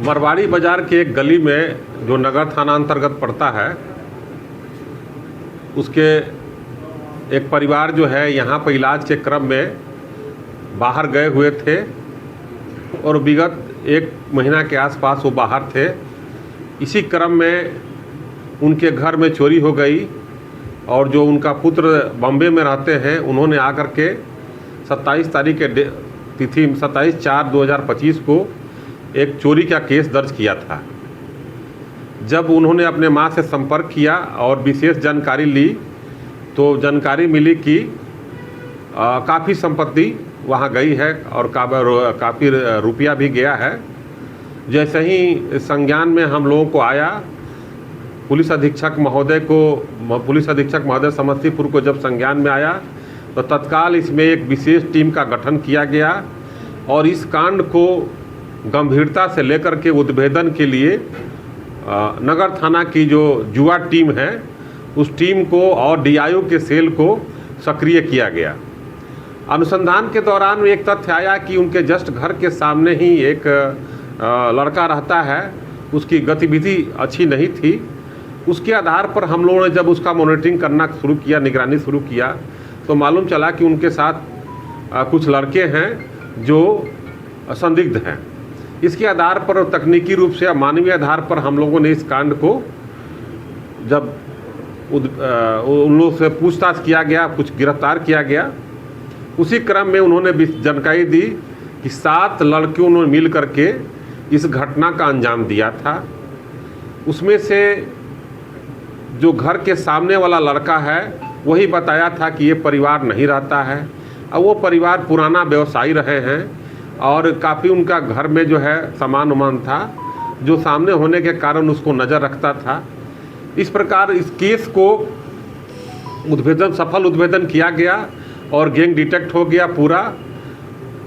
मरवाड़ी बाज़ार के एक गली में जो नगर थाना अंतर्गत पड़ता है, उसके एक परिवार जो है यहाँ पर इलाज के क्रम में बाहर गए हुए थे और विगत 1 महीना के आसपास वो बाहर थे। इसी क्रम में उनके घर में चोरी हो गई और जो उनका पुत्र बॉम्बे में रहते हैं, उन्होंने आकर के 27 तारीख के तिथि 27/4/2025 को एक चोरी का केस दर्ज किया था। जब उन्होंने अपने मां से संपर्क किया और विशेष जानकारी ली तो जानकारी मिली कि काफ़ी संपत्ति वहां गई है और काफ़ी रुपया भी गया है। जैसे ही संज्ञान में हम लोगों को आया, पुलिस अधीक्षक महोदय समस्तीपुर को जब संज्ञान में आया तो तत्काल इसमें एक विशेष टीम का गठन किया गया और इस कांड को गंभीरता से लेकर के उद्भेदन के लिए नगर थाना की जो जुआ टीम है, उस टीम को और डीआईओ के सेल को सक्रिय किया गया। अनुसंधान के दौरान एक तथ्य आया कि उनके जस्ट घर के सामने ही एक लड़का रहता है, उसकी गतिविधि अच्छी नहीं थी। उसके आधार पर हम लोगों ने जब उसका मॉनिटरिंग करना शुरू किया, निगरानी शुरू किया, तो मालूम चला कि उनके साथ कुछ लड़के हैं जो संदिग्ध हैं। इसके आधार पर तकनीकी रूप से मानवीय आधार पर हम लोगों ने इस कांड को जब उन लोगों से पूछताछ किया गया, कुछ गिरफ्तार किया गया। उसी क्रम में उन्होंने जानकारी दी कि 7 लड़कियों ने मिल करके इस घटना का अंजाम दिया था। उसमें से जो घर के सामने वाला लड़का है वही बताया था कि ये परिवार नहीं रहता है और वो परिवार पुराना व्यवसायी रहे हैं और काफ़ी उनका घर में जो है सामान उमान था जो सामने होने के कारण उसको नज़र रखता था। इस प्रकार इस केस को सफल उद्भेदन किया गया और गैंग डिटेक्ट हो गया पूरा।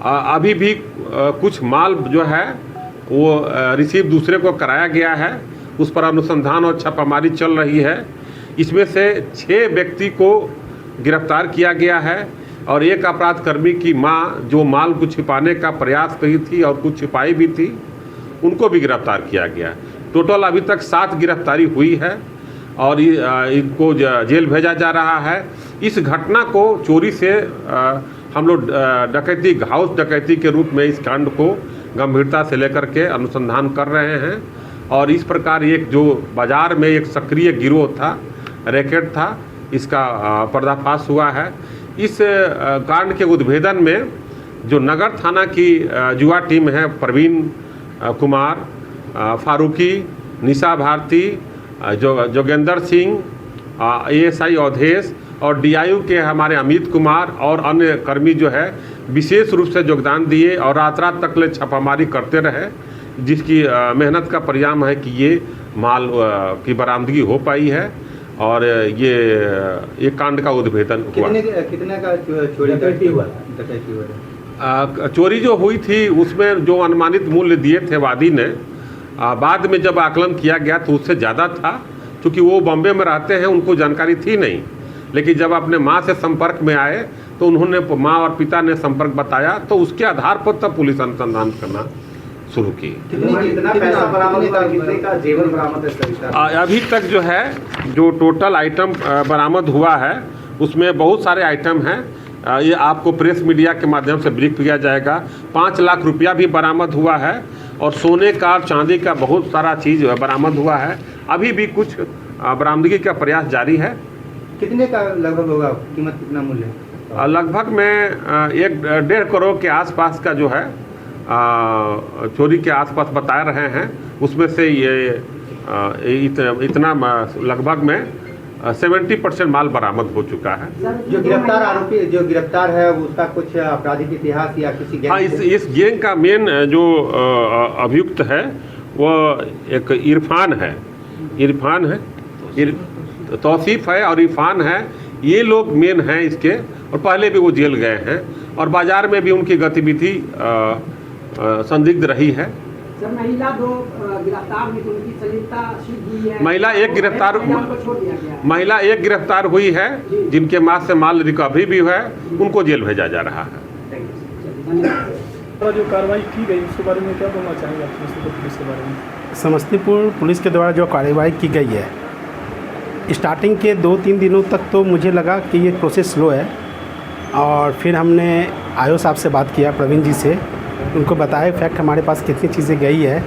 अभी भी कुछ माल जो है वो रिसीव दूसरे को कराया गया है, उस पर अनुसंधान और छापामारी चल रही है। इसमें से 6 व्यक्ति को गिरफ्तार किया गया है और एक अपराधकर्मी की मां जो माल को छिपाने का प्रयास की थी और कुछ छिपाई भी थी, उनको भी गिरफ्तार किया गया। टोटल अभी तक 7 गिरफ्तारी हुई है और इनको जेल भेजा जा रहा है। इस घटना को चोरी से हम लोग हाउस डकैती के रूप में इस कांड को गंभीरता से लेकर के अनुसंधान कर रहे हैं और इस प्रकार एक जो बाज़ार में एक सक्रिय गिरोह था, रैकेट था, इसका पर्दाफाश हुआ है। इस कांड के उद्भेदन में जो नगर थाना की जुआ टीम है, प्रवीण कुमार, फारूकी, निशा भारती, जोगेंद्र सिंह, ASI अवधेश और DIO के हमारे अमित कुमार और अन्य कर्मी जो है विशेष रूप से योगदान दिए और रात तक ले छापामारी करते रहे, जिसकी मेहनत का परिणाम है कि ये माल की बरामदगी हो पाई है और ये कांड का उद्भेदन हुआ। कितने का चोरी हुआ? चोरी जो हुई थी उसमें जो अनुमानित मूल्य दिए थे वादी ने, बाद में जब आकलन किया गया तो उससे ज़्यादा था। क्योंकि वो बॉम्बे में रहते हैं, उनको जानकारी थी नहीं, लेकिन जब अपने माँ से संपर्क में आए तो उन्होंने माँ और पिता ने संपर्क बताया तो उसके आधार पर तब पुलिस अनुसंधान करना शुरू की। कितना पैसा बरामद हुआ, कितने का जेवर बरामद है? अभी तक जो है जो टोटल आइटम बरामद हुआ है उसमें बहुत सारे आइटम हैं। ये आपको प्रेस मीडिया के माध्यम से ब्रीफ किया जाएगा। 5 लाख रुपया भी बरामद हुआ है और सोने का, चांदी का बहुत सारा चीज़ बरामद हुआ है। अभी भी कुछ बरामदगी का प्रयास जारी है। कितने का लगभग होगा, कीमत कितना मूल्य? लगभग में 1.5 करोड़ के आसपास का जो है चोरी के आसपास बता रहे हैं। उसमें से ये इतना लगभग में 70% माल बरामद हो चुका है। जो गिरफ्तार आरोपी, जो गिरफ्तार है, उसका कुछ आपराधिक इतिहास या किसी गैंग? हाँ, इस गैंग का मेन जो अभियुक्त है वो एक इरफान है, तौसीफ है और इरफान है। ये लोग मेन हैं इसके और पहले भी वो जेल गए हैं और बाज़ार में भी उनकी गतिविधि संदिग्ध रही है। सर, महिला 2 गिरफ्तार हुई, उनकी संलिप्तता सिद्ध हुई है। महिला एक गिरफ्तार हुई है, जिनके पास से माल रिकवरी भी है, उनको जेल भेजा जा रहा है। और जो कार्रवाई की गई उसके बारे में क्या बोलना चाहेंगे आप समस्तीपुर पुलिस के बारे में? समस्तीपुर पुलिस के द्वारा जो कार्रवाई की गई है, स्टार्टिंग के 2-3 दिनों तक तो मुझे लगा कि ये प्रोसेस स्लो है, और फिर हमने आयो साहब से बात किया, प्रवीण जी से, उनको बताया फैक्ट हमारे पास कितनी चीज़ें गई है।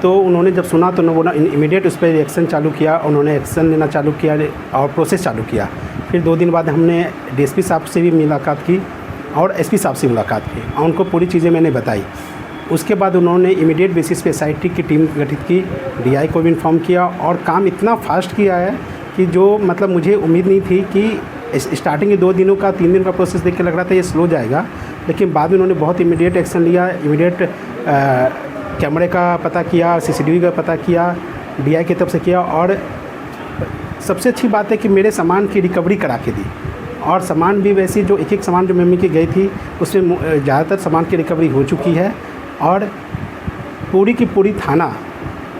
तो उन्होंने जब सुना तो उन्होंने इमीडिएट उस पर एक्शन चालू किया, उन्होंने एक्शन लेना चालू किया और प्रोसेस चालू किया। फिर 2 दिन बाद हमने डीएसपी साहब से भी मुलाकात की और एसपी साहब से मुलाकात की और उनको पूरी चीज़ें मैंने बताई। उसके बाद उन्होंने इमीडिएट बेसिस पे एसआईटी की टीम गठित की, डीआई को भी इन्फॉर्म किया और काम इतना फास्ट किया है कि जो मतलब मुझे उम्मीद नहीं थी कि स्टार्टिंग के 2 दिनों का 3 दिन का प्रोसेस देख के लग रहा था ये स्लो जाएगा, लेकिन बाद में उन्होंने बहुत इमीडिएट एक्शन लिया। इमीडिएट कैमरे का पता किया, सीसीटीवी का पता किया, डीआई की तरफ से किया, और सबसे अच्छी बात है कि मेरे सामान की रिकवरी करा के दी। और सामान भी वैसी जो एक सामान जो मम्मी की गई थी उसमें ज़्यादातर सामान की रिकवरी हो चुकी है। और पूरी की पूरी थाना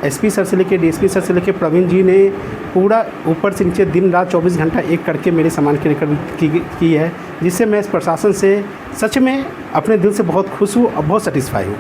एसपी सर से लेकर डीएसपी सर से लेकर प्रवीण जी ने पूरा ऊपर से नीचे दिन रात 24 घंटा एक करके मेरे सामान की रिकवरी की है, जिससे मैं इस प्रशासन से सच में अपने दिल से बहुत खुश हूँ और बहुत सेटिस्फाई हूँ।